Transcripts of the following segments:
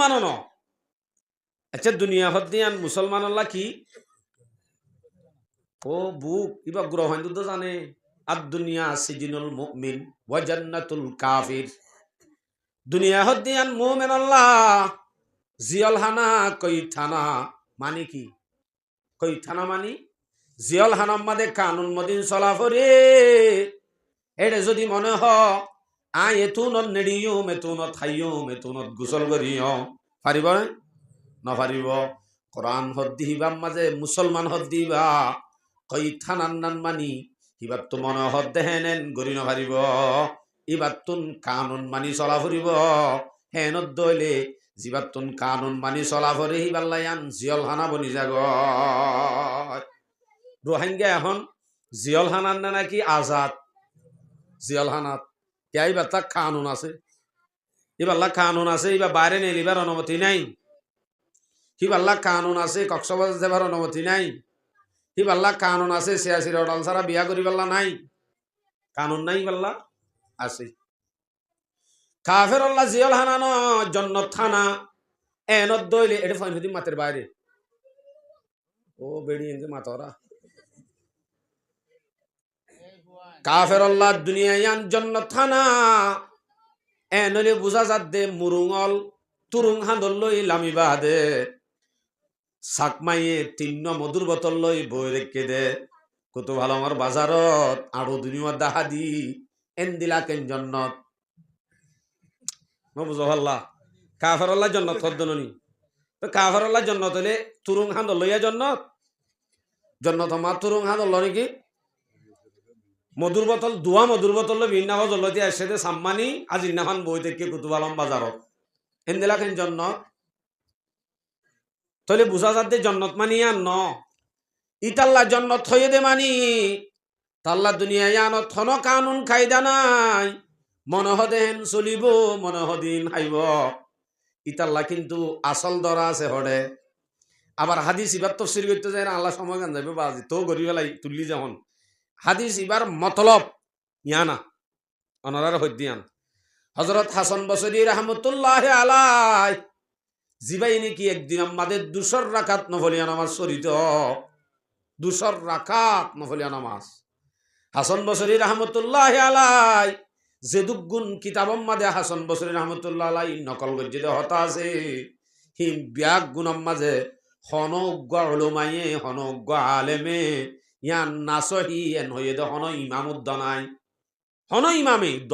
মুসলমানও ন আচ্ছা দুনিয়া হদ্দিয়ান মুসলমান আল্লাহ কি ও বুক ইবা গ্রহ হিন্দু জানে আর দুনিয়া সিজিনুল মুমিন ওয়া জান্নাতুল কাফির দুনিয়া হদ্দিয়ান মুমিন আল্লাহ জিয়ল হানা কই থানা মানে কি কই থানা মানি জিয়ল হানাম মাদে কানুন মদিন চলাফরে এটা যদি মনে হ আই এতুনত নেড়িও মেতুনত খাইও মেতুনত গোসল করিও পারিব নপারিব কোরআন হদ্দিহিবা মাঝে মুসলমান হদ্দিবা কই থানার নান মানি ইবার তো মনে হদ দেহেনেন গরি নপারিব ইবার তুন কানুন মানি চলা ফুরিব হেনত দইলে জিবার তুন কানুন মানি চলা ফুরে হিবার লাইয়ান জিয়ল হানা বনি যাগ রোহিঙ্গা এখন জিয়ল হানার না নাকি আজাদ জিয়ল হানাত এইবার তার কানুন আছে এবার কানুন আছে এবার বাইরে নেলিবার অনুমতি নাই হিবাল্লা কানুন আছে কক্সবাজার যাবার অনুমতি নাই হিবাল্লা কানুন আছে সিয়াসির অডাল ছাড়া বিয়া করি পাল্লা নাই কানুন নাই পাল্লা আছে কাফের আল্লাহ জিয়ল হানানো জন্নত থানা এনত দইলে এটা ফাইন হদি মাতের বাইরে ও বেড়ি এনকে মাতরা কাফের আল্লাহ দুনিয়ায়ান জন্নত থানা এনলে বুঝা যাত দে মুরুঙল তুরুং হাঁদল লই লামিবা দে সাকমাইয়ে তিন্ন মধুর বোতল লই বই রেখে দে কত ভালো আমার বাজারত আরো দুনিয়া দাহা দি এন দিলা কেন জন্নত বুঝো ভাল্লা কাফের আল্লাহ জন্নত হদ্দননি তো কাফের আল্লাহ জন্নত হলে তুরুং হাঁদল লইয়া জন্নত জন্নত মা তুরুং হাঁদল ল নাকি মধুর বোতল দুয়া মধুর বোতল ভিন্ন জলতি আসে সাম্মানি আজ ইন্নাখান বই থেকে কুতুব আলম বাজারত এন দিলা কেন জন্নত তাহলে বুঝা যাতে জন্নত মানি আর ন ইতাল্লা জন্নত হয়ে দে মানি তাল্লা দুনিয়া আনো থন কানুন খাইদা নাই মনহদেন চলিব মনহদিন হাইব ইতাল্লা কিন্তু আসল দরা আছে হড়ে আবার হাদিস ইবার তফসির করতে যায় না আল্লাহ সময় গান যাবে বাজি তো গরি বেলাই তুললি যখন হাদিস ইবার মতলব ইয়ানা অনারার হদ্দিয়ান হজরত হাসান বসরি রহমতুল্লাহ আলাই জিবাই নাকি একদিন আমাদের 200 রাকাত নফলিয়া নামাজ শরীত 200 রাকাত নফলিয়া নামাজ হাসান বসরি রহমতুল্লাহ আলাই যে দুগুণ কিতাব মাদে হাসান বসরি রহমতুল্লাহ আলাই নকল গজ্জিত হতা আছে হিম ব্যাগ গুণম মাঝে হনজ্ঞ উলমায়ে হনজ্ঞ আলেমে ইয়ান নাসহি এন হয়ে দে হন ইমাম উদ্দানাই হন ইমামে উদ্দ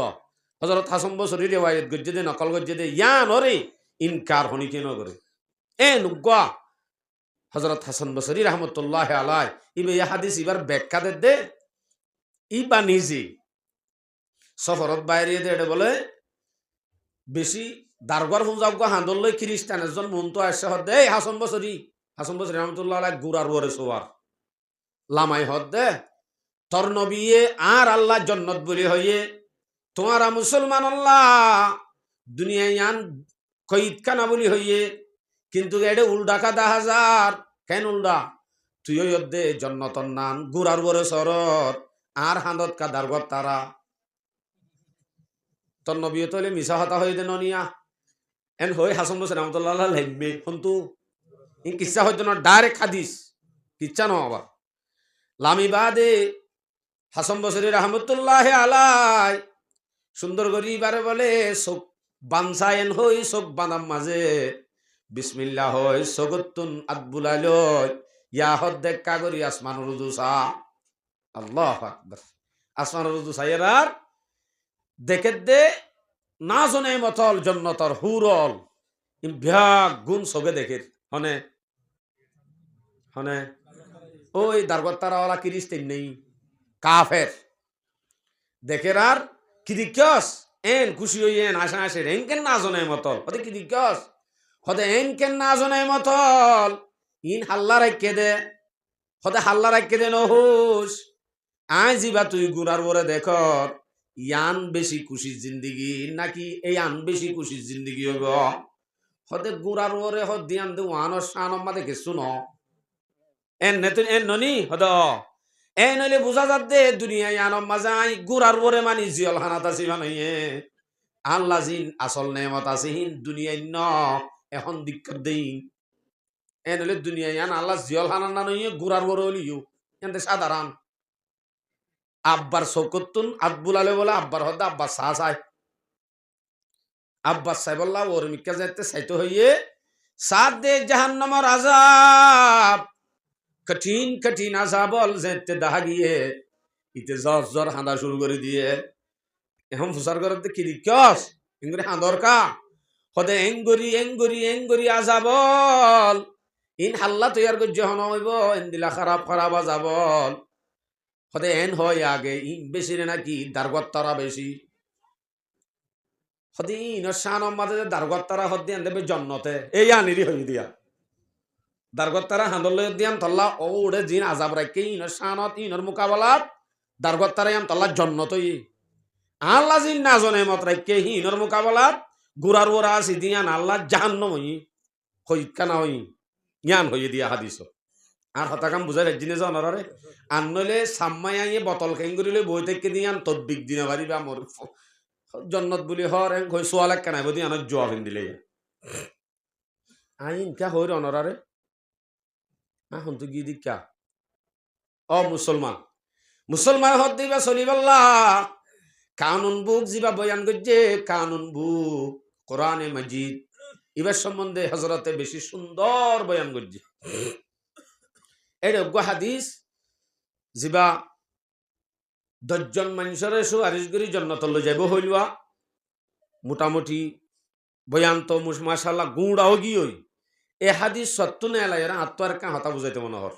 হযরত হাসান বসরি রিওয়ায়াত গজ্জিতে নকল গজ্জিতে ইয়ান ওরে ইনকার হনি কেন করে এ নুগা হযরত হাসান বসরি রহমতুল্লাহ আলাই ইবে এই হাদিস ইবার ব্যাখ্যা দে ইবা নিজে সফরত বাইরে দে বলে বেশি দারগর হুজাগা হান্দল লই খ্রিস্টান একজন মন্ত আসে হদে হাসান বসরি রহমতুল্লাহ আলাই গুরার ওরে সোয়ার লামাই হদে তোর নবিয়ে আর আল্লাহ জান্নাত বলি হইয়ে তোমারা মুসলমান আল্লাহ দুনিয়ায় আন কইত কানা বলি হইয়ে কিন্তু এটা উল্ডাকা 10,000 কেন উল্ডা তুই দে জন্নতর নান গুড়ার বরে সরর আর হাঁদত কা দারগত তারা তোর নবী তলে মিশা হতা হয়ে দে ননিয়া এন হই হাসান বসরি রহমতুল্লাহ লাগবে কিন্তু ইন কিচ্ছা হইতো না ডাইরেক্ট হাদিস কিচ্ছা ন আবার লামি বাদে হাসান বসরি রহমতুল্লাহ আলাই সুন্দর করি বারে বলে সব বানসায়েন হই চোখ বানাম মাঝে বিসমিল্লাহ হয় সগতুন আদবুলাল ইয়া হদ্দেক কাগরি আসমানুর রুজুসা আল্লাহ আকবার আসমানুর রুজুসা এরার দেখে দে না জনে মতল জন্নতর হুরল ইম ভ্যাগ গুণ সগে দেখে হনে হনে ওই দারগতারাওয়ালা কিরিস্তেন নেই কাফের দেখে আর কিদিকস এন খুশি হইয়েন আশা আসে এনকেন না জনে মতল হতে কিদিকস হতে এনকেন না জনে মতল ইন হাল্লা রাখকে দে হতে হাল্লা রাখকে দে নহুস আই জিবা তুই গুড়ার বরে দেখ ইয়ান বেশি খুশির জিন্দিগি নাকি এই আন বেশি খুশির জিন্দিগি হইব হতে গুড়ার বরে হদ দিয়ান দে ওয়ানোর শানম্মা দেখে শুনো এন নেতুন এন ননি হদ এ নইলে বুঝা যাত দে দুনিয়ায় আনম মাজাই গুড়ার বরে মানি জিয়ল হানাত আসি বানাইয়ে আল্লাহ জিন আসল নেমত আছে হিন দুনিয়ায় ন এখন দিক্কত দেই এনলে দুনিয়া ইয়ান আল্লাহ জিয়ল হানান না নইয়ে গুড়ার বড় হলিও এনতে সাধারণ আব্বার শৌকতুন আব্বুলালে বলে আব্বার হদ্দা আব্বার সাহ চায় আব্বাস সাহেবল্লাহ ওর মিকা যাইতে সাইতে হইয়ে সাত দে জাহান্নামের আযাব কঠিন কঠিন আযাবল যেতে দেখা গিয়ে ইতে জ্বর জ্বর হাঁদা শুরু করে দিয়ে এখন ফুসার করতে কি দিকস ইংরে হাঁদর কা হদে এঙ্গরি আযাবল ইন হাল্লা তৈয়ার করে যখন হইব এন দিলা খারাপ খারাপ আযাবল হদে এন হয় আগে ইন বেশি রে নাকি দারগত্তারা বেশি হদে ইনর শানম মাঝে দারগত্তারা হদে এন দেবে জন্নতে এই আনিরি হই দিয়া দারগত্তারা হাঁদল দিয়াম তল্লা ও উড়ে জিন আযাব রাখকে ইনর শানত ইনর মোকাবেলাত দারগত্তারা ইয়াম তল্লা জন্নতই আল্লাহ জিন না জনে মত রাখকে ইনর মোকাবেলাত গুরার ওরা আসি দিয়ান আল্লাহ জাহান্নাম হই কানা হই জ্ঞান হইয়ে দিয়া হাদিস আর হতাকাম বুঝাই জিনে জনরে আনলে সাম্মাইয়ে বোতল খেঙ্গুরিলে বই থেকে দিয়ান তদ্বিক দিনে পারিবা মোর জন্নত বুলি হর এং হই সোয়াল এক কানাই বদি আনক জবাব দিলে আইন কা হই অনরারে এখন তো গি দিকা ও মুসলমান হদ দিবা চলিবাল্লাহ কানুন বুক জিবা বয়ান গজ্জে কানুন বুক কোরআনে মাজিদ ইবার সম্বন্ধে হযরতে বেশি সুন্দর বয়ান গজ্জে এর হাদিস জিবা 10 জন মানুষের সুপারিশ করি জান্নাতলে যাইব হইলুয়া মোটামুটি বয়ান তো মাশাআল্লাহ গুড়াও গিয়ে এ হাদিস সত্য নেলাইরা আত্মার কান হতা বুঝাইতে মনে হর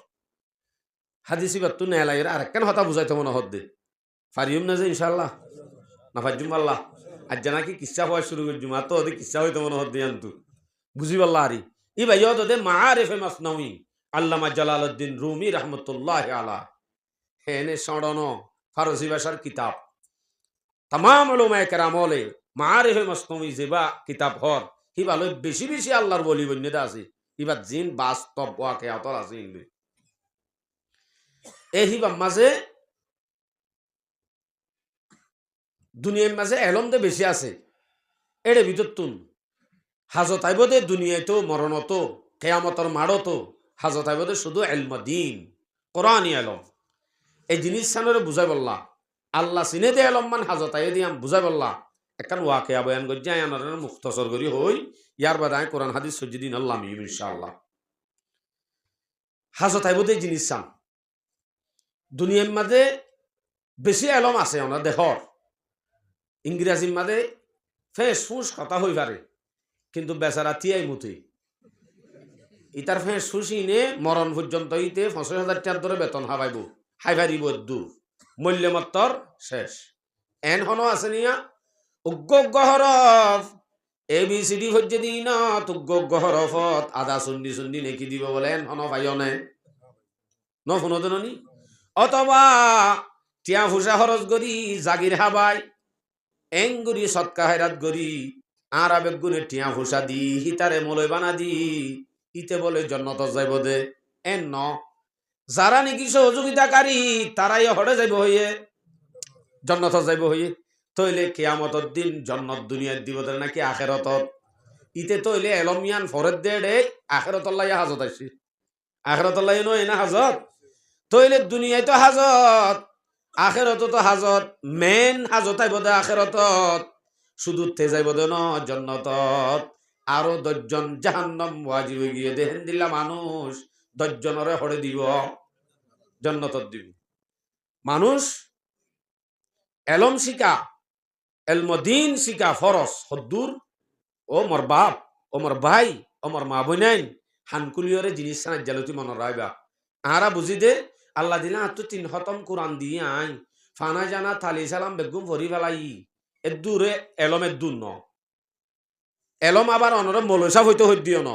হাদিসি বাত্তু নেলাইরা আর কেন হতা বুঝাইতে মনে হর দে ফারিউম না যে ইনশাআল্লাহ না ফাজুম আল্লাহ আজ জানা কি কিসা হওয়া শুরু করে জুমা তো ওদের কিসা হইতে মনে হর দিয়ান্তু বুঝি পাল্লা আরি ই ভাই ওদের মাআরিফে মাসনাউই আল্লামা জালালউদ্দিন রুমি রহমতুল্লাহ আলাইহি হেনে সড়নো ফারসি ভাষার কিতাব तमाम উলামায়ে কেরাম বলে মাআরিফে মাসনাউই যেবা কিতাব হর হি ভালো বেশি বেশি আল্লাহর বলি বন্যতা আছে ইবা জিন বাস্তব ওয়াকিয়াতর আছে ইনবে এই হিবা মাঝে দুনিয়ার মাঝে এলম দে বেশি আছে এর ভিতর তুন হাজত আইবদে দুনিয়ায় তো মরণ তো কিয়ামতের মাড়ো তো হাজত আইবদে শুধু ইলম দ্বীন কোরআনি ইলম এই জিনিস সানরে বুঝাই বললা আল্লাহ সিনে দে ইলম মান হাজত আই দিয়াম বুঝাই বললা একখান ওয়াকিয়া বয়ান গজ্জা আনার মুখতসর করি হই ইয়ার বাদায় কোরআন হাদিস সজ্জিদিন আল্লাহ মিম ইনশাআল্লাহ হাজত আইবদে জিনিস সান দুনিয়ার মাঝে বেশি ইলম আছে আমরা দেখর ইংরেজির মাঝে ফেস ফুস কথা হই পারে কিন্তু বেচারা তিয়াই মুতি ইতার ফেস ফুসি নে মরণ পর্যন্ত ইতে ৫০,০০০ টাকার ধরে বেতন হাবাইব হাইবারিব দূর মূল্যমত্তর শেষ এন হনো আছে নিয়া উগ্গ হরফ এ বি সি ডি হজ্জে দিন উগ্গ হরফত আদা সুন্নি নেকি দিব বলে এন হনো ভাইনে ন শুনো নি অথবা টিয়া ফুসা খরচ করি জাগির হাবাই এঙ্গুরি সৎকা হায়রাত গরি আর আবেগ গুনে টিয়া ফুসা দি হিতারে মলয় বানা দি ইতে বলে জন্নত যাইব দে এন ন যারা নাকি সহযোগিতাকারী তারাই হড়ে যাইব হইয়ে জন্নত যাইব হইয়ে তইলে কিয়ামতর দিন জন্নত দুনিয়ার দিব নাকি আখেরত ইতে তইলে এলমিয়ান ফরেদ দে রে আখেরত আল্লাহ হাজত আইছি আখেরত আল্লাহ নয় না হাজত তইলে দুনিয়ায় তো হাজত আখেরত তো হাজত মেন হাজত আইব দে আখেরত শুধু তে যাইব দে ন জন্নতত আরো 10 জন জাহান্নাম ওয়াজিব গিয়ে দেহেন দিলা মানুষ 10 জনরে হড়ে দিব জন্নতত দিব মানুষ এলম শিকা এলমদিন শিকা ফরস হদ্দুর ও মোর বাপ ও মোর ভাই ও মোর মা বইনাইন হানকুলিয়রে জিনিস সানা জালতি মনে রাইবা আরা বুঝি দে আল্লাহ দিলা তো 3 খতম কোরআন দিয়ে আই ফানা জানা তালি সালাম বেগুম ভরি ফেলাই এদুরে এলম এদুর ন এলম আবার অনরে মলসা হইতে হইদিও ন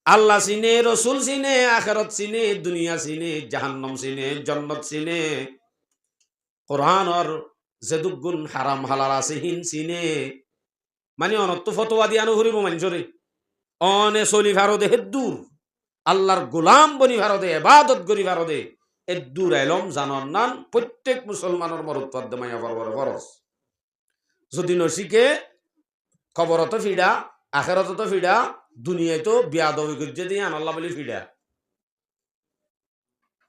আল্লাহ চিনে রসুল চিনে আখেরত চিনে দুনিয়া চিনে জাহান্নাম চিনে জন্নত চিনে কোরআনর যেদুগুণ হারাম হালাল আছে হিন চিনে মানে অনত ফতোয়া দিয়ানো ফুরিব মানুষরে অনে চলি ভারদে হেদুর আল্লাহর গোলাম বনি ভারদে ইবাদত করি ভারদে এদুর এলম জানন নান প্রত্যেক মুসলমানের মরত্বদ মাইয়া বরবর ফরজ যদি নসিকে খবরত ফিডা আখেরাত তো ফিডা, দুনিয়ায় তো বিয়াদবি করছে দিয়ে আল্লাহ বলি ফিডা।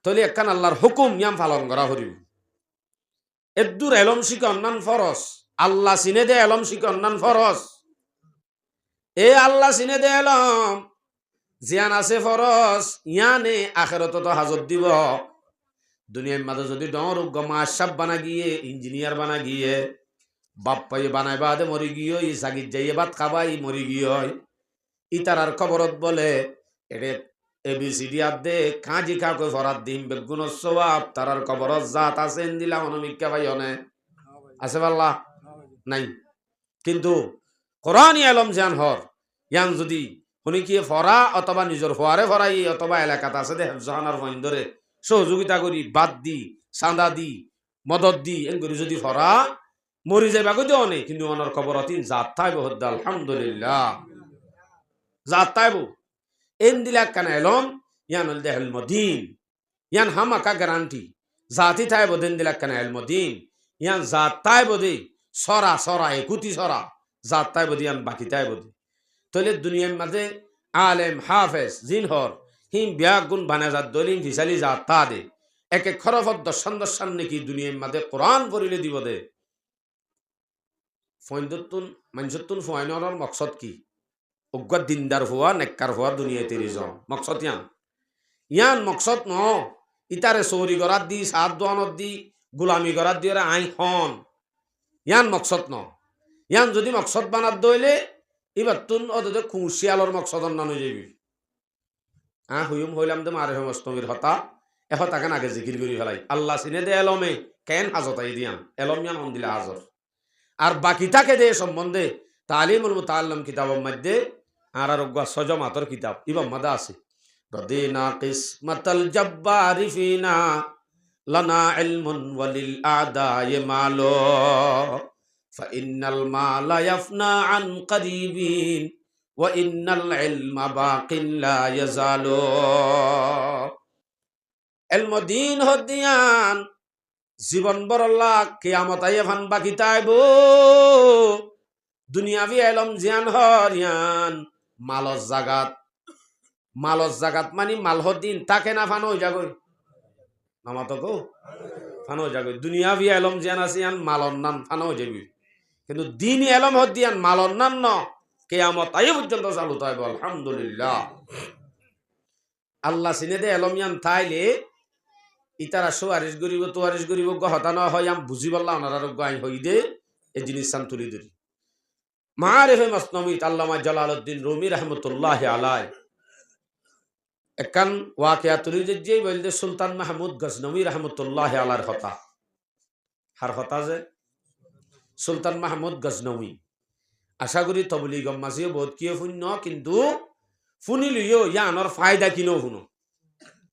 তাহলে একখান আল্লাহর হুকুম ইয়াম পালন করা হরিব। এদুর এলম শিখে অন্যান ফরস, আল্লাহ চিনে দে এলম শিখে অন্যান ফরস। এ আল্লাহ চিনে দে এলম জিয়ান আছে ফরস, ইয়ানে আখেরাত তো হাজত দিব। দুনিয়ার মাঝে যদি ডর মাসাব বানা গিয়ে, ইঞ্জিনিয়ার বানা গিয়ে, বাপ পাই বানাই বাদে মরি গিয়ে, ই সাগির যাইয়ে ভাত খাবাই মরি গিয়ে, ই তারার খবরত বলে এরে এবিসিডি আদে কাঁজি কাকে ফরাত দিম বেগুন সবাব তারার খবরত জাত আছে দিলাম অনমিকা ভাই অনে আছে পাল্লা নাই। কিন্তু কোরআনী আলম জান হর ইয়ান যদি শুনি কি ফরা অথবা নিজের ফোয়ারে ফরাই অথবা এলাকাত আছে দে হেফজাহানার ফইন্দরে সহযোগিতা করি বাদ দি চাঁদা দি মদত দি এগুলি যদি ফরা মরি যাইবা গো দিও নেই, কিন্তু অনর খবরত জাত থাইব হদ্দা আলহামদুলিল্লাহ জাত তাইব এন দিলা কান এলম ইয়ান হল দে হেলমদিন ইয়ান হামাকা গ্যারান্টি জাতি থাইব দেন দিলা কান এলমদিন ইয়ান জাত তাইব দে সরা সরা একুতি সরা জাত তাইব দি ইয়ান বাকি তাইব দে। তাহলে দুনিয়ার মাঝে আলেম হাফেজ জিনহর হিম বিয়া গুণ বানাজাত দলিম ফিসালি জাত তা দে এক এক খরফত দর্শন দর্শন নাকি দুনিয়ার মাঝে কোরআন পড়িলে দিব দে। ফইন্দতুন মানুষতুন ফয়নর মকসদ কি? অজ্ঞা দিনদার হওয়া নেককার হওয়া দুনিয়া তিরিজন মকসদ ইয়ান ইয়ান মকসদ ন ইতারে চৌরি গড়াত দি সাত দোয়ানত দি গোলামি গড়াত দি আই হন ইয়ান মকসদ ন। ইয়ান যদি মকসদ বানাত দইলে এবার তুন অদে খুশিয়ালর মকসদ নানো যাবি হুইম হইলাম দে মারে মস্তমির হতা এহতাখান আগে জিকির করি ফেলাই আল্লাহ চিনে দে এলমে কেন হাজতাই দিয়ান এলম ইয়ান দিলে হাজর। আর বাকি থাকে দে সম্বন্ধে তালিমুল মুতাআল্লিম কিতাবের মধ্যে আর সজমাতর কিতাব ইমাম মাদা আছে রদিনা কিসমাতাল জব্বারি ফিনা লানা ইলমুন ওয়ালিল আদায়ে মালো ফা ইন্নাল মালা ইয়াফনা আন করিবিন ওয়া ইন্নাল ইলমা বাকিন লা ইয়াজালু। ইলমুদ্দিন হদিয়ান জীবন বরল্লা কিয়ামত আইফান বাকি তাইব। দুনিয়াবি এলম জিয়ান হরিয়ান মালস জাগাত মানে মালহদ্দিন তাকে না ফানো যাগই নামাতো গো ফানো যাগই। দুনিয়াবি এলম জিয়ান আছে ইয়ান মালন নান ফানো যাবি, কিন্তু দিন এলম হদ্দিয়ান মালন নান ন কিয়ামত আই পর্যন্ত চালু তাইব আলহামদুলিল্লাহ। আল্লাহ চিনে দে এলম ইয়ান তাইলে ইতারা সোয়ারিশ গরিব তোয়ারিশ গরিব গহতা না হয় আম বুঝি পারলাম ওনারা গাই হই দে এই জিনিস সাম তুলি ধরি। মারিফে মসনবিত আল্লামা জালালউদ্দিন রুমি রহমতুল্লাহ আলাই একান ওয়াকিয়া তুলি যে বলতে সুলতান মাহমুদ গজনবী রহমতুল্লাহ আলার হতা হার হতা যে সুলতান মাহমুদ গজনবী আশা করি তবলিগ মাঝিও বহুত কিয় শূন্য, কিন্তু শুনিলিও ইয়ানোর ফায়দা কিনো শুনো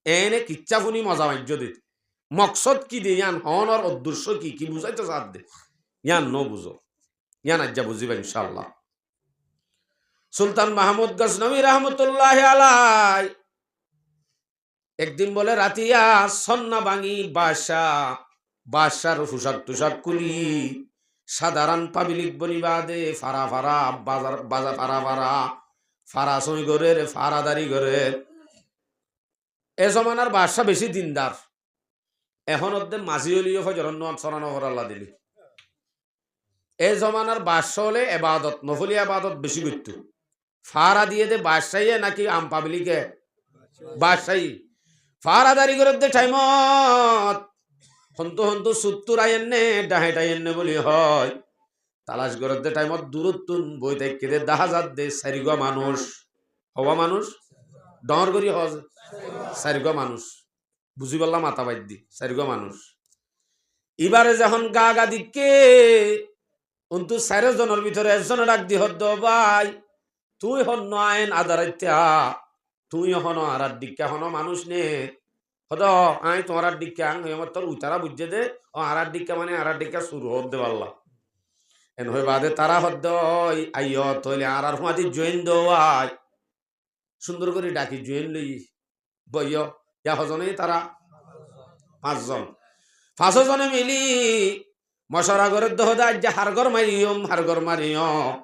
এনে কিচ্ছা শুনি মজা মার্য দিত মকসদ কি দে ইয়ান হনর উদ্দেশ্য কি বুঝাইতে চার দে ইয়ান ন বুঝো ইয়ান আজ্জা বুঝিবা ইনশাআল্লাহ। সুলতান মাহমুদ গজনবী রহমতুল্লাহ আলাই একদিন বলে রাতিয়া সন্না ভাঙি বাসার পোশাক টুসাক কুলি সাধারণ পাবলিক বনিবাদে ফারা বাজার ফারা সই ঘরের ফারাদারি ঘরের এ জমানার বাদশা বেশি দিনদার এখন ওদের মাঝি হলিও ফজরন্ন সরানো আল্লাহ দিলি। এই জমানার বাদশা হলে এবাদত নফলি আবাদত বেশি করত ফারা দিয়ে দে বাদশাহী নাকি আম পাবলিকে বাদশাহী ফারাদারি করে দে টাইমত হন্তু সুত্তুর আইনে ডাহেটাই এনে বলি হয় তালাশ করে দে টাইমত দূরত্বন বই থেকে দে দেখা যাত দে চারিগা মানুষ হওয়া মানুষ ডর করি হজ চারিগা মানুষ বুঝি পারলাম মাথা বাইর দি চারিগা মানুষ। এবারে যখন গা দিকে অন্তু 4 জনের ভিতরে একজন ডাক দি হদ্দ ভাই তুই হন আইন আদারাইত্যা তুই হন আরার দিকে হন মানুষ নে হদ আই তোমার দিকে আমার তোর উতারা বুঝছে দে ও আরার দিকে মানে আরার দিকে শুরু হতে পারলা এন হয়ে বাদে তারা হদ্দ আইয় তৈলে আর হুমাতি জয়েন দেওয়াই সুন্দর করে ডাকি জয়েন লই বইয় ইয়া হজনেই তারা 5 জন 5 জনে মিলি মশারা ঘরের দহদা যে হারগর মারিয়ম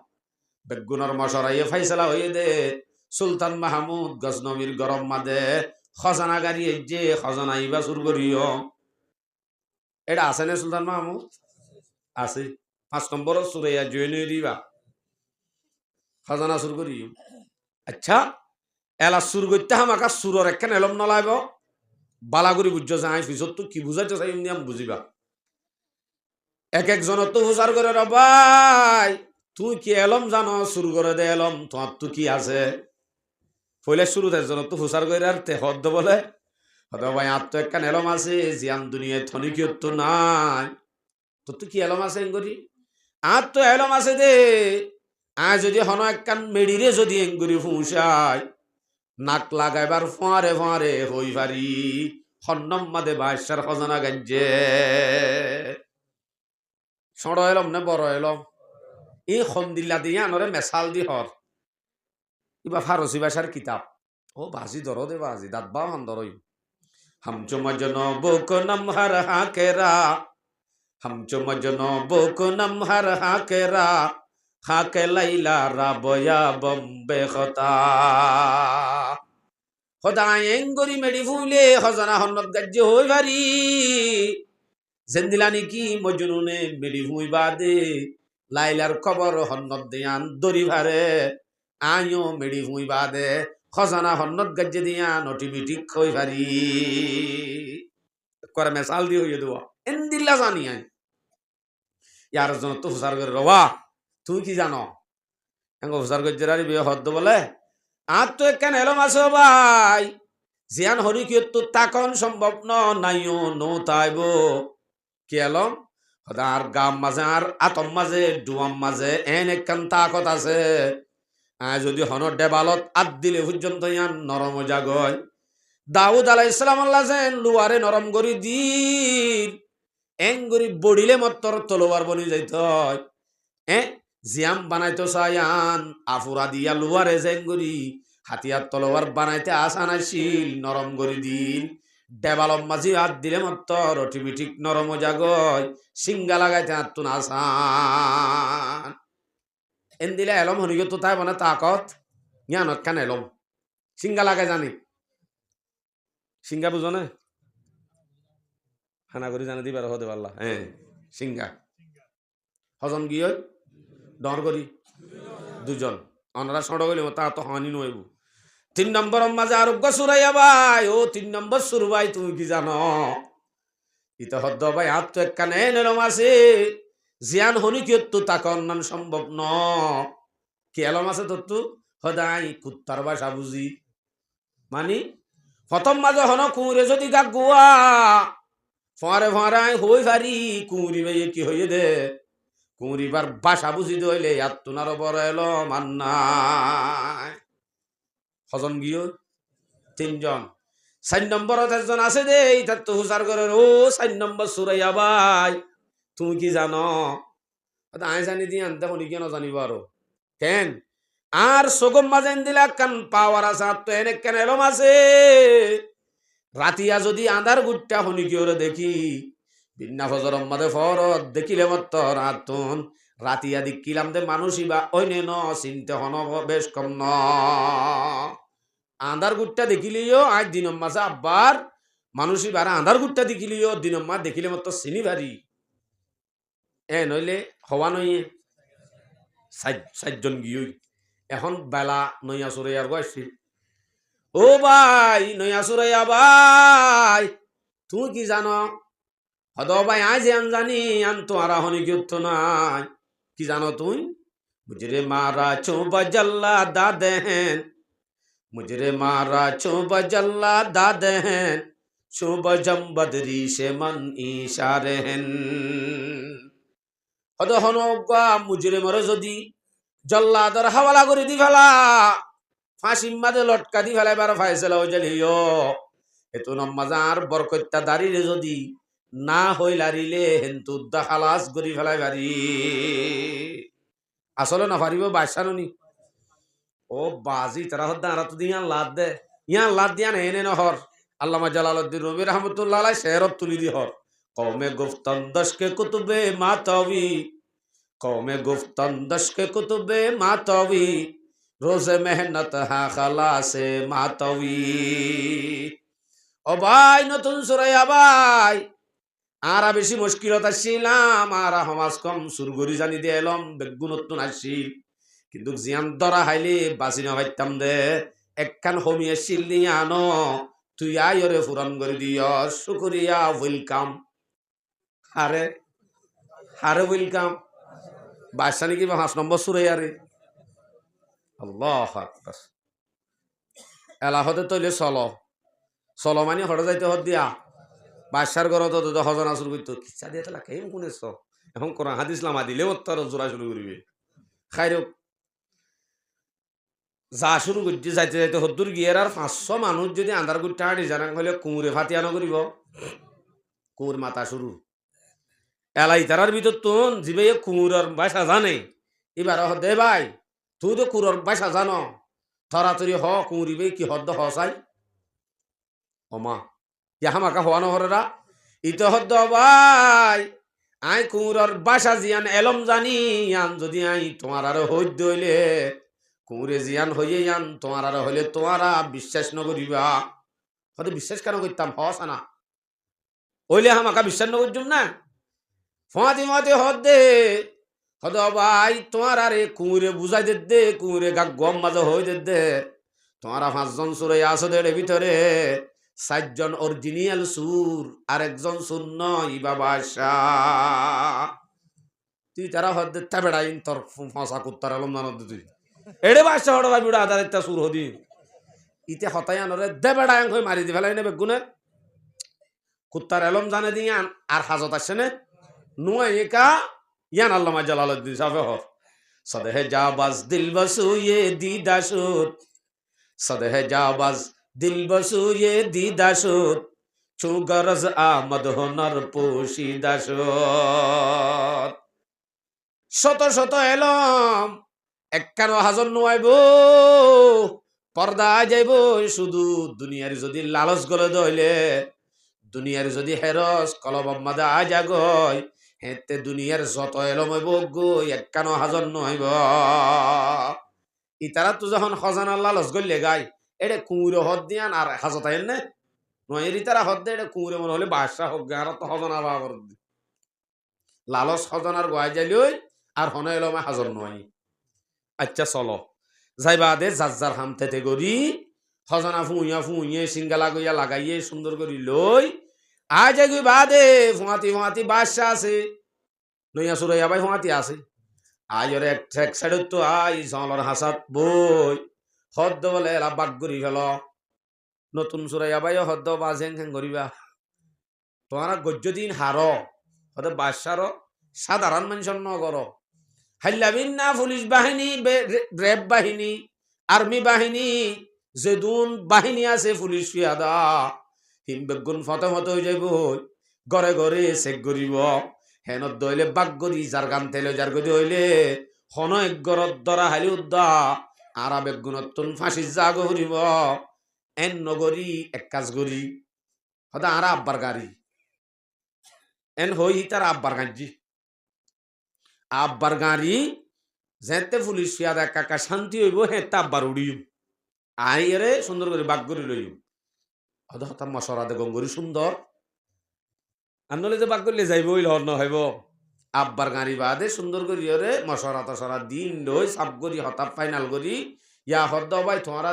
বেগুনের মশরাইয়ে ফাইসলা হয়ে দে সুলতান মাহমুদ গজনবীর গরম মাদে খজানা গাড়ি যে খজানা ইবা সুর করিও এটা আছে না সুলতান মাহমুদ আছে 5 নম্বর সুরাইয়া জয়েন দিবা খজানা সুর করিও আচ্ছা এলা সুর করতে আমাকে সুরর একখান এলম নলাইব বালাগুড়ি বুঝছো যে আই পিছত তো কি বুঝাইতে চাই এমনি আমি বুঝিবা এক একজনের তো হুসার করে ভাই তুই কি এলম জানো সুর করে দে এলম তোমার তো কি আছে পইলে শুরুতে একজনের তো হুসার করে আর তে হদ্দ বলে হয়তো ভাই আর তো একখান এলম আছে জিয়ান দুনিয়ায় থনিকিয়ত তো নাই তোর তো কি এলম আছে এঙ্গরি আর তো এলম আছে দে আয় যদি হন একখান মেডিরে যদি এঙ্গুরি ফুঁসায় নাক লাগাইবার ফোঁয়ারে ফোঁয়ারে হই পারি হন্নম মাদে বাইশার খজানা গাঞ্জে ছোট এলম না বড় এলম এই খন্দিল্লা দিয়ে আনরে মেসাল দি হর ইবা ফারসি ভাষার কিতাব ও বাজি ধর দে বাজি দাঁত বা হান ধরই হামচো মজন বোক নমহার হাকেরা হামচো মজন বোক নমহার হাকেরা হাকে লাইলা রাবয়া বম্বে খতা খদায় এঙ্গরি মেডি ফুলে খজানা হন্নত গাজ্য হই ভারি জেন্দিলানি কি মজনুনে মেডি ফুই বাদে লাইলার খবর হন্নত দিয়ান দরি ভারে আইও মেডি ফুই বাদে খজানা হন্নত গাজ্য দিয়ান অটোমেটিক হই ভারি করে মেসাল দি হইয়ে দেওয়া এন্দিল্লা জানি আই ইয়ার জন তো হুসার করে রওয়া তুই কি জানো এঙ্গ হুসার গজ্জেরারি বিয়ে হদ্দ বলে আর তো একখান এলম আছো ভাই জিয়ান হরি কি তো তাকন সম্ভব নাইও নো তাইব কি এলম আর গাম মাঝে আর আতম মাঝে ডুয়াম মাঝে এন একখান তাকত আছে যদি হন ডেবালত আদ দিলে পর্যন্ত ইয়ান নরম জাগয় দাউদ আলাইহিস সালাম আল্লাহ যেন লুয়ারে নরম করি দিন এঙ্গুরি বড়িলে মত্তর তলোয়ার বনি যাইত জিয়াম বানাইতো সায়ান আফুরা দিয়া লুয়ারে জেঙ্গুরি হাতিয়ার তলোয়ার বানাইতে আসান আসিল নরম করি দিন ডেবালম মাঝি হাত দিলে মত্তর অটোমেটিক নরম জাগয় সিঙ্গা লাগাইতে হাত তুন আসান এন দিলে এলম হরিগে তো তাই মানে তাকত জ্ঞানত খান এলম সিঙ্গা লাগাই জানি সিঙ্গা বুঝো না খানা করি জানে দিবার হতে পারলা হ্যাঁ সিঙ্গা হজম গিয়ে ডর করি দুজন অনারা সড় গেলে তা তো হানি নইব 3 নম্বর মাঝে আরোগ্য সুরাইয়া ভাই ও 3 নম্বর সুর ভাই তুমি কি জানো ইতা হদ্দ ভাই হাত তো একখানে এরম আছে জিয়ান হনি কি তো তাকে অন্যান সম্ভব ন কি এলম আছে তোর তো হদাই কুত্তার বাসা বুঝি মানি প্রথম মাঝে হন কুঁড়ে যদি গা গুয়া ফরে ফরাই হই ভারি কুঁড়ি ভাইয়ে কি হইয়ে দে কুঁড়িবার বাসা বুঝি দইলে আর তোনার বড় এলো মান্নাই হজন গিয়ে 3 জন 4 নম্বরত একজন আছে দে তার তো হুসার করে ও 4 নম্বর সুরাইয়া ভাই তুমি কি জানো আই জানি দিয়ে আনতে কোনি কেন জানিব আরো কেন আর সগম মাঝেন দিলা কান পাওয়ার আছে তো এনে কেন এলম আছে রাতিয়া যদি আন্ধার গুট্টা হনি কি ওরে দেখি বিন্না ফজর মাদে ফরত দেখিলে মত রাতুন রাতিয়া দেখিলাম দে মানুষই বা অইনে ন চিন্তা হন বেশ কম ন আন্ধার গুট্টা দেখিলিও আজ দিনম মাসে আব্বার মানুষই বারা আন্ধার গুট্টা দেখিলিও দিনম মা দেখিলে মত চিনি ভারি এ নইলে হওয়া নইয়ে 4 জন গিয়ে এখন বেলা নইয়া সুরাইয়ার গেছি ও ভাই নইয়া সুরাইয়া ভাই তুই কি জানো হদ ভাই আজ আন জানি আন তো আর হনি গিয়ত নাই কি জানো তুই মুজরে মারা চোবা জল্লা দাদেন মুজরে মারা চোবা জল্লা দাদেন চোবা জম্বদরি সে মন ইশারেন হদ হন মুজরে মরে যদি জল্লাদর হাওয়ালা করে দি ফেলা ফাঁসির মাঝে লটকা দি ফেলা এবার ফাইসলা হয়ে যালিও এত নমাজার বরকত্যা দাঁড়িয়ে যদি না হই লারিলে হেন্তু দা খালাস করি ফেলাই পারি আসলে না পারিব বাসানি ও বাজি তারা হদ্দা আর তো দিয়া লাদ দে ইয়া লাদ দিয়া এনে নহর আল্লামা জালালউদ্দিন রুমি রহমতুল্লাহ আলাইহি শেরত তুলি দি হর কওমে গুফতান দশকে কুতুবে মাতাবি কৌমে গুফতন দশকে কুতুবে মাতবি রোজে মেহনত হা খালাসে মাতবি। ও ভাই নতুন সুরাইয়া ভাই আরা বেশি মুশকিলত আসছিলাম আরা সমাজ কম সুরগরি জানি দিয়ে এলম বেগুন নতুন আসছিল কিন্তু জিয়ান দরা হাইলি বাঁচি নাইতাম দে একখান হমিয়ে শিল আনো তুই আয়রে ফুরন করে দিয় শুকুরিয়া ওয়েলকাম। হারে হারে ওয়েলকাম বাদশা নাকি 5 নম্বর সুরে আরে আল্লাহ আকবার। এলাহতে তৈলে চলো চলো মানে হঠাৎ যাইতে হত দিয়া বাদশার ঘর তো হজন আসুর করতো কিচ্ছা দিয়ে তালা কেম শুনেছ এখন কোরআন হাদিস লামা দিলে তার জোড়া শুরু করিবে খাইর যা শুরু করছে যাইতে যাইতে হদ্দুর গিয়ে আর 500 মানুষ যদি আন্ধার গুট্টা হাঁটি জানা হলে কুঁড়ে ফাতিয়া নকরিব কুঁর মাথা শুরু এলাই তারার ভিতর তুন জিবে কুঁড়ার বাসা জানে এবার দে ভাই তুই তো কুঁড়ার বাসা জানো তরাতরি হ কুঁড়িবে কি হদ্দ হসাই অমা ইয়াহামাকা হওয়ানো হরেরা ইতো হদ্দ ভাই আই কুঁড়ার বাসা জিয়ান এলম জানি ইয়ান যদি আই তোমার আরো হইদ হইলে কুঁড়ে জিয়ান হইয়ে যান তোমার আর হইলে তোমারা বিশ্বাস নকরিবা হয়তো বিশ্বাস কেন করতাম হসা না হইলে আমাকে বিশ্বাস নকরছুম না ফোঁয়াতি ফোঁয়াতি হদ দে হদ ভাই তোমার আরে কুঁড়ে বুঝাই দে কুঁড়ে গা গম মাঝে হই দে তোমারা 5 জন সুরে আসো দে ভিতরে 4 জন অরিজিনাল সুর আর একজন সুর নয় বাবা তুই তারা হদ দে তা বেড়াইন তোর ফসা কুত্তার আলম জানত তুই এড়ে বাসা হড় ভাই বিড়া আধার একটা সুর হদি ইতে হতাই আনরে দে বেড়া আং মারি দি ফেলাই নেবে গুনে কুত্তার এলম জানে দিয়ান আর হাজত আসছে নে নুয়া একা ইয়ান আল্লামা জালালউদ্দিন সাহেব হর সদেহে জাবাজ দিল বসু ये দিদাসুত সদেহে জাবাজ দিল বসু ये দিদাসুত চু গরজ আমদ হনর পোশিদাসুত শত শত এলম 51 হাজার নোয়াইব পর্দা যাইব শুধু দুনিয়ার যদি লালচ গলে দইলে দুনিয়ার যদি হেরস কলব মাদা আজাগয় হেতে দুনিয়ার যত এলম হইব গই 51 হাজার নইব ইতারা তো যখন খজানা লালচ গলে গাই এডে কুঁড়ো হদ দিয়ান আর হাজত আইন নে নয়ের ইতারা হদ দে এডে কুঁড়ে মনে হলে বাদশা হোক গার তো খজানা বাবর লালচ খজানার গোয়াই যাইলই আর হন এলমে হাজার নয়। আচ্ছা চলো যাইবা দে যার হাম থেতে গড়ি খজানা ফুঁয়ে সিঙ্গালা গইয়া লাগাইয়ে সুন্দর করি লই আজ এগুই বাদে ফুঁয়াতি ফুঁয়াতি বাদশা আছে নইয়া সুরাইয়া ভাই ফুঁয়াতি আছে আজ ওর এক সাইড তো আই জলর হাসাত বই হদ্দ বলে এলা বাগ করি ফেল নতুন সুরাইয়া ভাই হদ্দ বাজ হ্যাং করিবা তোমারা গজ্য দিন হার হতে বাদশার সাধারণ মানুষের নগর হাল্লাবিন্না পুলিশ বাহিনী র্যাব বাহিনী আর্মি বাহিনী যেদুন বাহিনী আছে পুলিশ ফিয়াদা হিমবেগুন ফতে ফতে হয়ে যাইব ঘরে ঘরে চেক করিব হেনত দইলে বাক গরি যার গান তেলে যার গদি হইলে হন এক গরত দরা হালি উদ্দা আরা বেগুনতুন ফাঁসি জাগ হরিব এন নগরী এক কাজ করি হদা আরা আব্বার গাড়ি এন হই তার আব্বার গাঞ্জি আব্বার গাড়ি যেতে পুলিশ ফিয়াদা কাকা শান্তি হইব হেতে আব্বার উড়িম আই এরে সুন্দর করে বাক করি লইম হদা হতাম মশরা দে গঙ্গরি সুন্দর আনলে যে বাক করলে যাইব ওই লহর নহইব আব্বার গাড়ি বাদে সুন্দর করি ওরে মশরা তসরা দিন লই সাপ করি হতাপ ফাইনাল করি ইয়া হদ ভাই তোমারা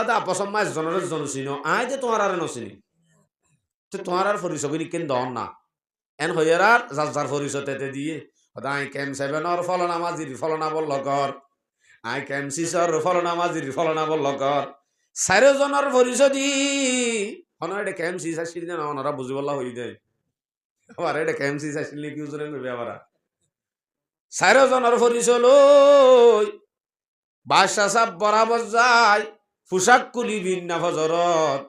দে আপসম মাস জনের জন চিনো আই যে তোমার আর নচিনি তো তোমার আর পরিচয় কেন দন না এন হইয়ার আর যার পরিচয় তেতে দিয়ে আই ক্যাম 7 ফলনা মাজির ফলনা বলল কর আই ক্যাম 6 ফলনা মাজির ফলনা বলল কর 4 জনের পরিচয় দি হন এটা ক্যাম 6 আসিল না ওনারা বুঝিবলা হই দেয় আবার এটা ক্যাম 6 আসিল কি উজরে নেবে আবার 4 জনের পরিচয় লই বাদশা সাহেব বরাবর যায় পোশাক কুলি বিন্না ফজরত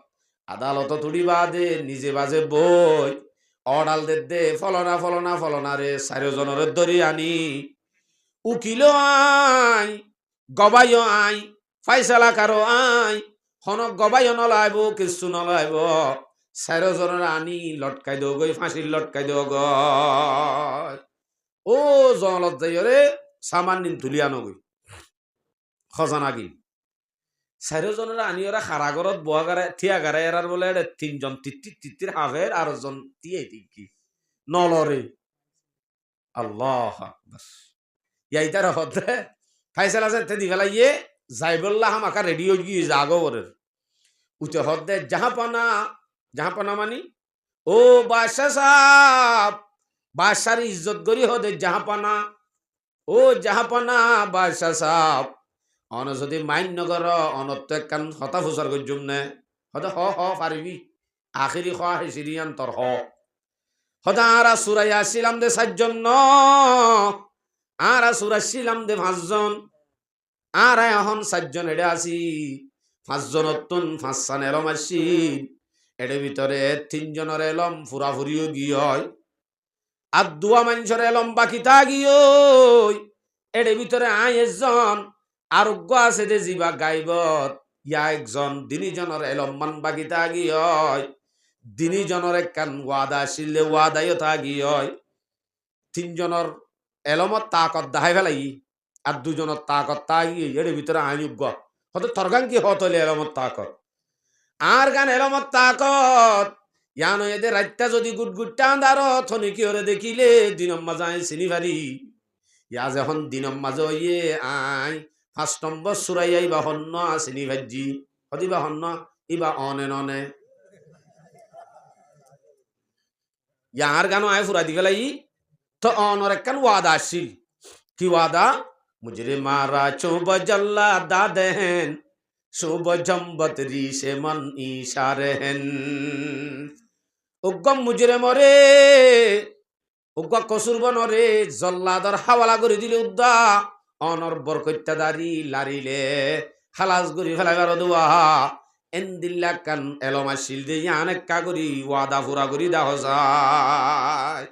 আদালত তুড়ি বাদে নিজে বাজে বই অডাল দে ফলনা রে 4 জনের ধরি আনি উকিল আই গবাই আই ফাইসালা কারো আই হনক গবাই নলাইব কিছু নলাইব 4 জনের আনি লটকাই দেও গই ফাঁসির লটকাই দেও গই ও জলত যাইরে সামান নিন তুলিয়ানো গই খজানা গিন চাৰিজনের আনি ওরা খারাগরত বোয়াগারে থিয়াগারে এরার বলে তিনজন তিত্তির হাফের আর জন টিয়ে কি নলরে আল্লাহ ইয়াইতার হতে ফাইসাল আছে তে দি ফেলাইয়ে যাইবল্লাহ আমাকা রেডিও গিয়ে জাগবরের উঠে হদে জাহাপানা মানি ও বাদশা সাহ বাদশার ইজ্জত করি হদে জাহাপানা ও জাহাপানা বাদশা সাহ অন যদি মাইন নগর অনত একখান হতা ফুসার গজুম নে হদে হ পারিবি আখিরি খ সিরিয়ান তোর হ হদা আরা সুরাই আসছিলাম দে 7 জন আরা সুরাইছিলাম দে 5 জন আর এখন 7 জন এডে আসি 5 জন অতুন 5 সান এলম আসি এডে ভিতরে 3 জনের এলম ফুরাফুরিও গিয় আর 2 মানুষের এলম বাকি তা গিয় এডে ভিতরে একজন আরোগ্য আছে যে জিবা গাইবত ইয়া একজন দিনী জনের এলম মান বাকি তা গিয় দিনী জনের একখান ওয়াদা আসিলে ওয়াদাইও তা গিয় 3 জনের এলমত তাকত দেখাই ফেলাই আর 2 জনের তাকত তা গিয়ে এর ভিতরে আয়োগ্য হয়তো তরগান কি হতলে এলমত তাকত আর গান এলমত তাকত ইয়ানো এদের রাত্তা যদি গুটগুটটা আন্দার থনি কি ওরে দেখিলে দিনম মাজায় চিনি ভারি ইয়া যখন দিনম মাঝে ইয়ে আই 5 নম্বর সুরাই আইবা হন্ন চিনি ভাজি হদিবা হন্ন ইবা অনে ননে ইয়ার গানো আয় ফুরা দি ফেলাই তো অনর একখান ওয়াদা আসিল কি ওয়াদা মুজরে মারা চোব জল্লা দাদেন শুভ জম্বত রিসে মন ইশারেন উগ্গম মুজরে মরে উগ্গ কসুর বনরে জল্লাদর হাওয়ালা করে দিলে উদ্দা অনর বরকত্যা দারি লারিলে খালাস গরি ফেলাইবার দোয়া এন্দিল্লা কান এলমা শিল দিয়ে অনেক কাগরি ওয়াদা ফুরা করি দাহ যায়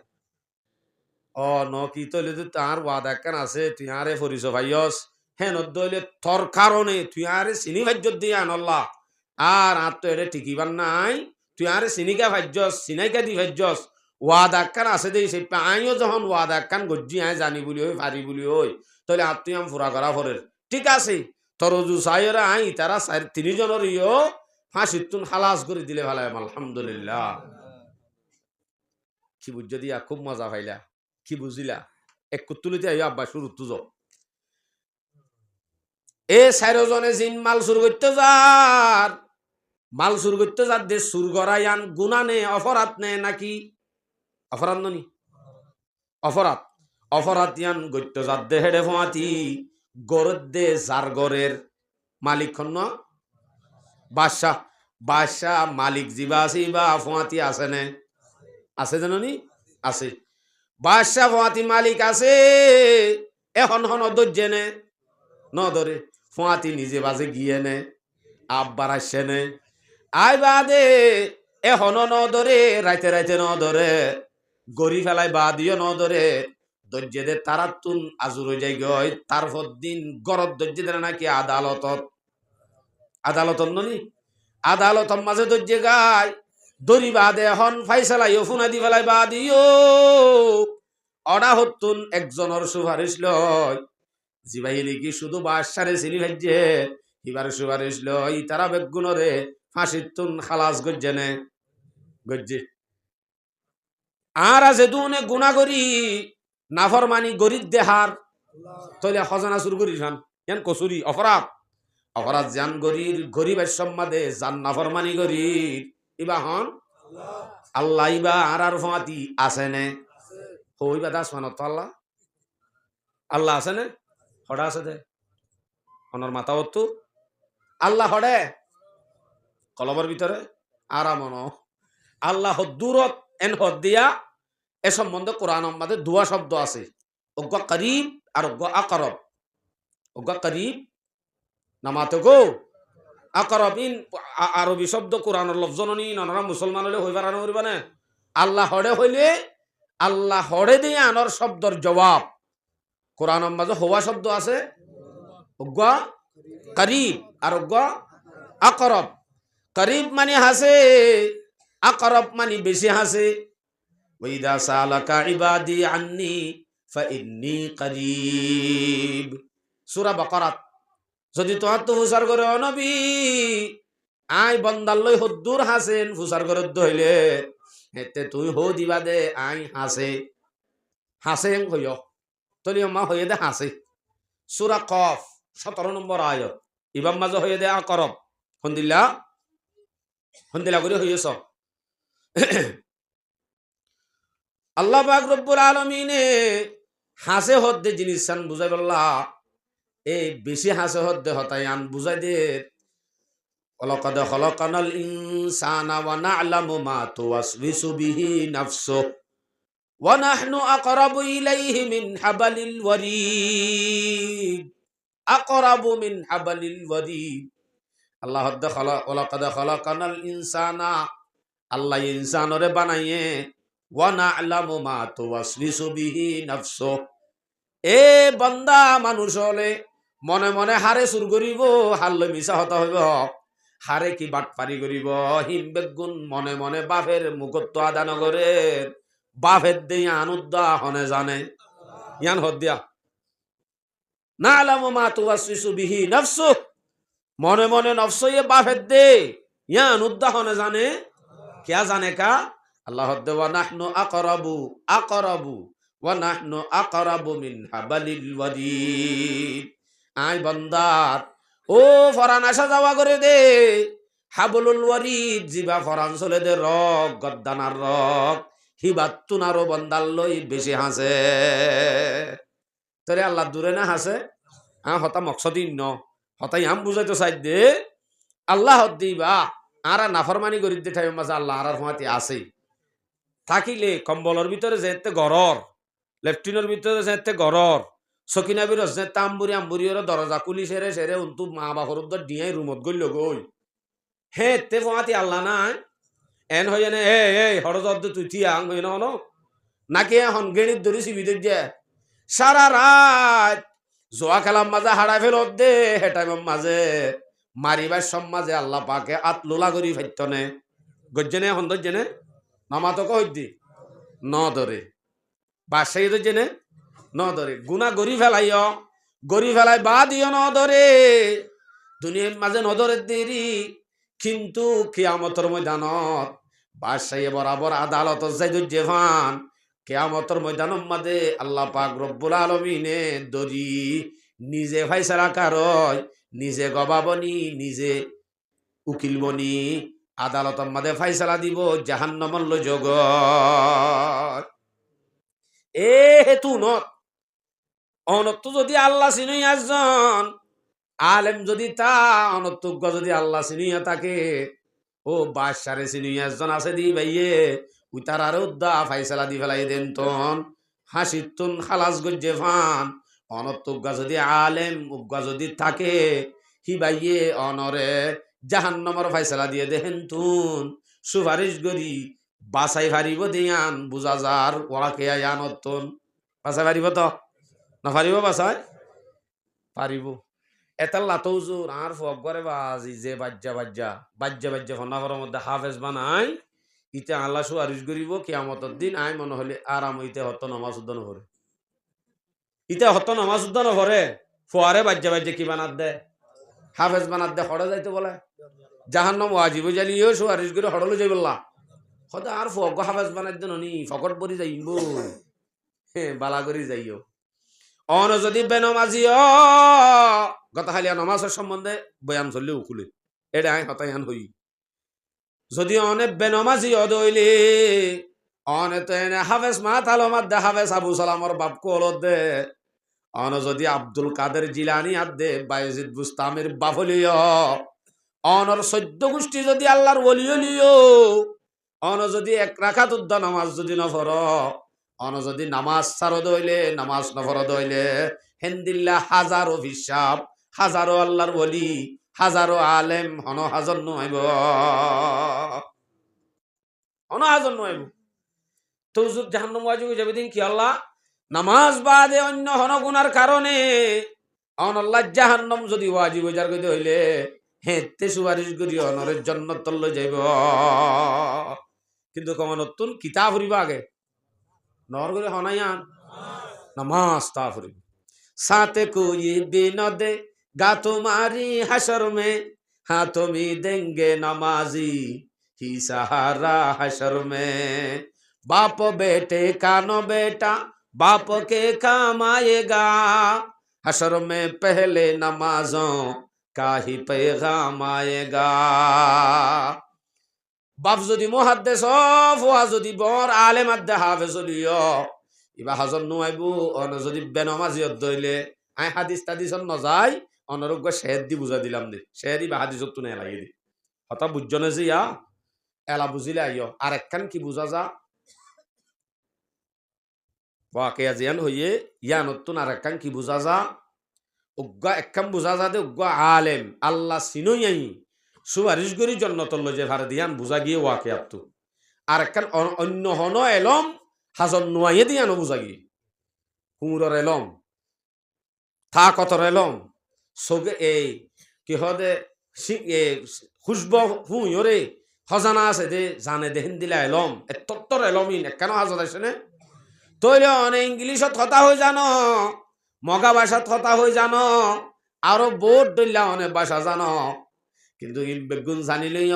ও ন কি তলে তো তার ওয়াদা কান আছে তুই আরে ফরিস ভাইয়স হেন দইলে তোর কারণে তুই আরে চিনি ভাজ্যত দিয়ে আনল্লা আর আর তো এটা টিকিবার নাই তুই আরে চিনিকা ভাজ্যস চিনাইকা দি ভাজ্যস ওয়াদা কান আছে দেই সেই আইও যখন ওয়াদা কান গজ্জি আয় জানি বলি ওই পারি বলি ওই তাহলে আর তুই আম ফুরা করা ফরের ঠিক আছে তোর জু সাইরা আই তারা 3 জনের ইও ফাঁসি তুন খালাস করে দিলে ভালো আলহামদুলিল্লাহ কি বুঝ দিয়া খুব মজা পাইলা কি বুঝিলা এক কুতুলিতে আইয়া আব্বা শুরু তুজ এ 4 জনে জিন মাল সুর করতে যার দে সুর গরায়ান গুনাহ নে অপরাধ নে নাকি অপরাধ ননি অপরাধ ইয়ান গইতে যার দে হেডে ফাতি গরদ দে জার গরের মালিক খন বাদশা মালিক জিবা আছে বা ফাতি আছে নে আছে জাননি আছে বাদশা ফাতি মালিক আছে এখন হন দজ্জে নে ন ধরে ফাতি নিজে বাজে গিয়ে নে আব্বার আসে নে আই বাদে এখন ন ধরে রাইতে ন ধরে গড়ি ফেলাই বা দিও ন ধরে দজ্জে দে তারা তুন আজুর হয়ে যাই গয় তারপর দিন গরত দজ্জে দে নাকি আদালত ননি আদালতর মাঝে দজ্জে গায় দড়ি বাদে এখন ফাইসালাইও ফুনা দি ফেলাই বা দিও অডা হতুন একজনের সুপারিশ লয় জিবাহিনী কি শুধু বাদশারে চিনি ভাজ্যে এবার সুপারিশ লয় তারা বেগুনরে ফাঁসির তুন খালাস গজ্জে আর আছে দুনে গুণা করি নাফরমানি গরিব দেহার তলে খজানা শুরু করি খান ইয়ান কসুরি অপরাধ জান গরিবের সম্মাদে জান নাফরমানি গরিব ইবা হন আল্লাহ ইবা আর ফাঁতি আছে নে হইবা দাস মানত আল্লাহ আছে নে হড়া আছে দে অনর মাথা হতো আল্লাহ হড়ে কলমের ভিতরে আরামন আল্লাহ দূরত এন হদ দিয়া এ সম্বন্ধে কোরআন আমাদের 2 শব্দ আছে অজ্ঞ করিব আর অজ্ঞ আকরব অজ্ঞ করিব নামাতে গো আকরব ইন আরবি শব্দ কোরআনের লফজননি ননরা মুসলমান হলে হইবার আনো করিবা না আল্লাহ হড়ে হইলে আল্লাহ হড়ে দিয়ে আনর শব্দর জবাব কোরআন মাঝে হওয়া শব্দ আছে অজ্ঞ করিব আর অজ্ঞ আকরব করিব মানে হাসে আকরব মানে বেশি হাসে ওয়াইদা সালাকা ইবাদি আন্নি ফাইন্নী করিব। সূরা বাকারাত যদি তোহার তো হুসার করে নবী আই বন্দার লই হদ্দুর হাসেন হুসার করে হইলে হেতে তুই হো দিবা দে আই হাসে হাসেন হইয় তলি মা হয়ে দে হাসে। সূরা কফ 17 নম্বর আয়াত ইবাম মাঝে হয়ে দে আকরব হন্দিল্লা করে হইয়েছ। আল্লাহ পাক রব্বুল আলামিনে হাসে হদ্দে জিনিস সান বুঝাই বললা এই বেশি হাসে হদ্দে হতাই আন বুঝাই দে ওয়ালাকাদ খালাকানাল ইনসানা ওয়া না'লামু মা তুওয়াসবিসু বিহি নাফসুহু ওয়া নাহনু আকরাবু ইলাইহি মিন হাবালিল ওয়ারিদ। আকরাবু মিন হাবালিল ওয়ারিদ। আল্লাহ হদ্দে ওয়ালাকাদ খালাকানাল ইনসানা আল্লাহ ইনসানরে বানাইয়ে ওয়া না'লামু মা তুওয়াসবিসু বিহি নাফসুহু এ বান্দা মানুষ হলে মনে মনে হারে চুর করিব হারলে মিছা হতা হইব হারে কি বাটপারি করিব হিম বেগুন মনে মনে বাপের মুখত্ব আদান করে বাপের দিয়ে আনুদ্দা হনে জানে ইয়ান হদ্দিয়া না'লামু মা তুওয়াসবিসু বিহি নাফসুহু মনে মনে নফসয়ে বাপের দে ইয়ান উদ্দা হনে জানে क्या जाने का अल्लाह व नहनु अक़रबु व नहनु अक़रबु मिन हाबलिल वरीद। आय बंदार ओ फरान आशा जावा करे दे हाबलुल वरीद जिबा फरान चले दे रग गद्दानार रग हिबात तुनारो बंदार लई बेশি হাসে तरे अल्लाह दूरे ना हाসে हता मकसदिन न हताई हम बुझाइतो চাই দে আল্লাহ দিবা আরা নাফরমানি করি দে টাইম মাঝে আল্লাহ আরার হমাতি আছে থাকিলে কম্বলের ভিতরে যেতে গরর লেফটিনের ভিতরে যেতে গরর সকিনাবির যে তাম্বুরি আম্বুরির দরজা কুলি সেরে সেরে উন্তু মা বাপর উদ্দর ডিয়াই রুমত গইল গই হে তে হমাতি আল্লাহ নাই এন হই না এ হরজদ তুই থিয়া হই না ন নাকি এখন গণিত ধরিছি বিদের যে সারা রাত জোয়া খেলাম মাঝে হারাই ফেলত দে হে টাইম মাঝে মারিবার সমাজে আল্লাহ পাকে আতলোলা করি ফাইতনে গজ্জেনে এখন ধরজেনে নামাতো কইদি ন ধরে বাসাই ধরজেনে ন ধরে গুনা গরি ফেলাই বা দিও ন ধরে দুনিয়ার মাঝে ন ধরে দেরি কিন্তু কিয়ামতের ময়দানত বাসাই বরাবর আদালত যাই ধরজে ফান কিয়ামতের ময়দানের মাঝে আল্লাহ পাক রব্বুল আলামিনে দরি নিজে ফাইসালা কারয় নিজে গবাবনি নিজে উকিল বনি আদালতের মাঝে ফাইসালা দিব জাহান্নামের লো জগৎ এ হেতু নত অনত যদি আল্লাহ চিনি একজন আলেম যদি তা অনতুজ্ঞ যদি আল্লাহ চিনিয়া থাকে ও বাদশারে চিনি একজন আছে দি ভাইয়ে উই তার আর উদ্দা ফাইসালা দি ফেলাই দেন তন হাসিতুন খালাস গজ্জে ফান অনতুজ্ঞা যদি আলেম উজ্ঞা যদি থাকে হিবাইয়ে অনরে জাহান্নামের ফাইসালা দিয়ে দেহেন তুন সুপারিশ করি বাসাই ফারিব দিয়ান বুঝা যার ওরা কে আনতন বাসাই ফারিব তো না ফারিব বাসাই পারিব এতাল্লা তৌজুর আর ফক করে বাজি যে বাজ্যা ফনাফর মধ্যে হাফেজ বানাই ইতে আল্লাহ সুপারিশ করিব কিয়ামতের দিন আই মনে হলে আরাম ইতে হত নামাজ উদ্দান করে ইতে হত নামাজ উদ্দান করে ফোয়ারে বাজ্যা কি বানাত দে হাফেজ বানাত দে হড়ে যাইতে বলে জাহান্নাম ওয়াজিব জালিও সুপারিশ করে হড়লে যাই বললা হতে আর ফক হাফেজ বানাত দেন নি ফকট পরি যাইব বালা করি যাইও অন যদি বেনমাজিও গতকালিয়া নমাজের সম্বন্ধে বয়ান চললে উকুলে এটা আই হতায়ান হই যদি অনেক বেনমাজি অদইলে অনে তো এনে হাফেজ মা তালমাত দে হাফেজ আবু সালামর বাপ কোলত দে অন যদি আব্দুল কাদের জিলানি আদ দে বায়েজিদ বুস্তামির বাফলিও অনর 14 গোষ্ঠী যদি আল্লাহর ওলিও অন যদি এক রাকাত উদ্দা নামাজ যদি নফর অন যদি নামাজ সারদ হইলে নামাজ নফরদ হইলে হেন্দিল্লা হাজারো হিসাব হাজারো আল্লাহর ওলি হাজারো আলেম হন হাজার নইব হন হাজার নইব তো জাহান্নাম ওয়াজিব যাবে দিন কি আল্লাহ নামাজ বাদে অন্য হন গুনার কারণে অন আল্লাহ জাহান্নাম যদি ওয়াজিব যার কইতে হইলে হেতে সুপারিশ করি অনরের জান্নাত তল্লে যাইব কিন্তু কম নতুন কিতাব হরিবা আগে নর করে হনাইয়ান नमाज ताफरी साथ कोई भी न दे गा तुम्हारी हशर में हाँ तुम ही देंगे नमाजी ही सहारा हशर में बाप बेटे का नो बेटा बाप के काम आएगा हशर में पहले नमाजों का ही पैगाम आएगा বাপ যদি মুহাদ্দিস ফুয়া যদি বর আলেম আদে হাফেজ লিও ইবা হাজন নুয়াইব অন যদি বেনমাজিয়ত দইলে আই হাদিস তাদিসন নজাই অনরোগ্য শের দি বুঝা দিলাম দে শেরি বা হাদিসত তুনে লাগি দি হতা বুঝজনে যে ইয়া এলা বুঝিলে আইও আর একখান কি বুঝা যা ওয়াকিয়া জিয়ান হইয়ে ইয়ানতুন আর একখান কি বুঝা যা উগ্গা একখান বুঝা যা দে উগ্গা আলেম আল্লাহ সিনই আই সুপারিশ করি জন্নতল্ল যে ভারে দিয়ান বুঝা গিয়ে ওয়াকে আত্মু আর একখান অন্য হন এলম হাজন নোয়াইয়ে দিয়ানো বুঝা গিয়ে কুমুরর এলম থা কতর এলম সগে এই কি হদে খুশব হুঁয়রে হজানা আছে দে জানে দেহেন দিলা এলম এ তত্তর এলমিন একখানো হাজত আছে নে তৈলে অনে ইংলিশত কথা হয়ে জানো মগা ভাষাত কথা হয়ে জানো আরো বোর্ড দইলা অনেক ভাষা জানো কিন্তু বেগুন জানিলেই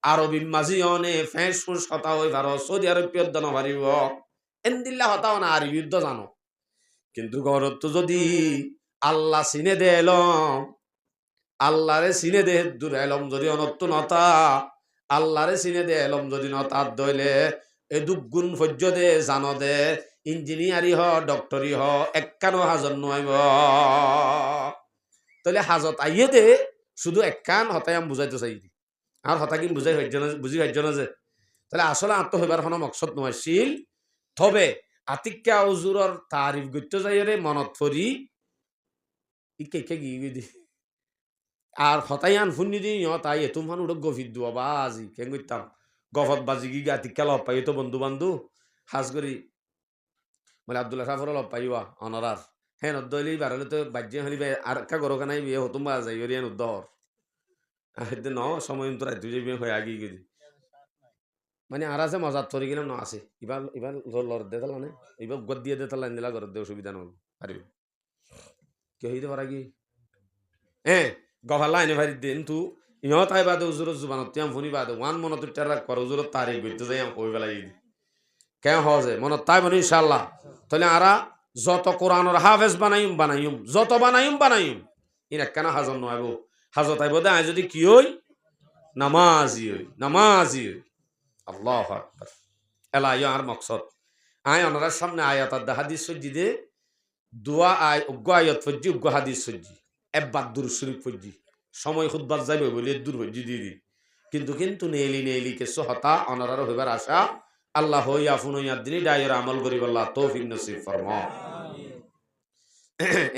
আরবি মাঝি অনে ফেঁস ফুস কথা হয়ে পারো সৌদি আরব দানো পারিব এনদিল্লা হতাও না আরবি যুদ্ধ জানো কিন্তু ঘরত তো যদি আল্লাহ চিনে দে এলম আল্লাহরে চিনে দে দূর এলম যদি অনত্ত নতা আল্লাহরে চিনে দে এলম যদি নতার দইলে এ দুগুণ ফজ্য দে জানো দে ইঞ্জিনিয়ারি হ ডক্টরি হ একখানো হাজন নইব তাহলে হাজত আইয়ে দে শুধু একখান হতাই আমি বুঝাইতে চাই আর হতা কি বুঝাই বুঝি হইজ না যে তাহলে আসলে আত্ম হইবার কোনো মকসদ নহয়ছিল তবে আতিক্যা উজুরর তারিফ গত্য যাই রে মনত ফরি ইকে গিয়ে দি আর হতাই আন ফুনি দি তাই এতুম ফান উড়ক গফির দুয়া বাজি কেন করতাম গফত বাজি গি আতিক্যা লব পাই তো বন্ধু বান্ধু হাজ করি বলে আব্দুল্লাহ সাফর লব পাইবা অনরার হ্যাঁ নদ্দলি বারলে তো বাজ্যে হলিবে আর কা গরো কানাই বিয়ে হতুম বা যাই ওরিয়ান উদ্দহর আহেদে ন সময় তো রাত দুই বিয়ে হয়ে আগি গেদি মানে আর আছে মজাত ধরে গেলাম ন আছে এবার এবার লর দে তালা নে এবার গদ দিয়ে দে তালা নিলা ঘর দে অসুবিধা নয় পারিব কে হইতে পারা কি হ্যাঁ গফালা এনে ভারি দিন তু ইহত আই বাদে উজুরত জুবানত তিয়াম ফোনি বাদে ওয়ান মনত টেরা কর উজুরত তারিখ গইতে যাই কই বেলা ই কেন হজে মনত তাই বনি ইনশাআল্লাহ তাহলে আরা যত কোরআনের হাফেজ বানাইম যত বানাইম ইন একখানা হাজন নয় হাজত আইব দে আই যদি কি হই নামাজি হই আল্লাহু আকবার এলা ইয়া আর মকসদ আই অনরার সামনে আয়াত আর হাদিস সজ্জি দে দোয়া আই উগ্গ আয়াত ফজ্জি উগ্গ হাদিস সজ্জি এবাদ দুর শরীফ ফজ্জি সময় খুতবাত যাইবে বলে দূর ফজ্জি দি কিন্তু নেলি কিছু হতা অনরার হইবার আশা আল্লাহ হইয়া ফুনইয়া দিনি ডায়ের আমল করিব আল্লাহ তৌফিক নসিব ফরমা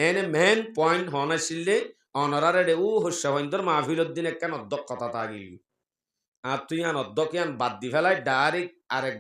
এনে মেন পয়েন্ট হন আসলে অনারারে ও হস্যবন্দর মাহফিলর দিন একখান অধ্যক্ষ কথা তাগিল আর তুই আন অধ্যক্ষ বাদ দি ফেলাই ডাইরেক্ট আরেক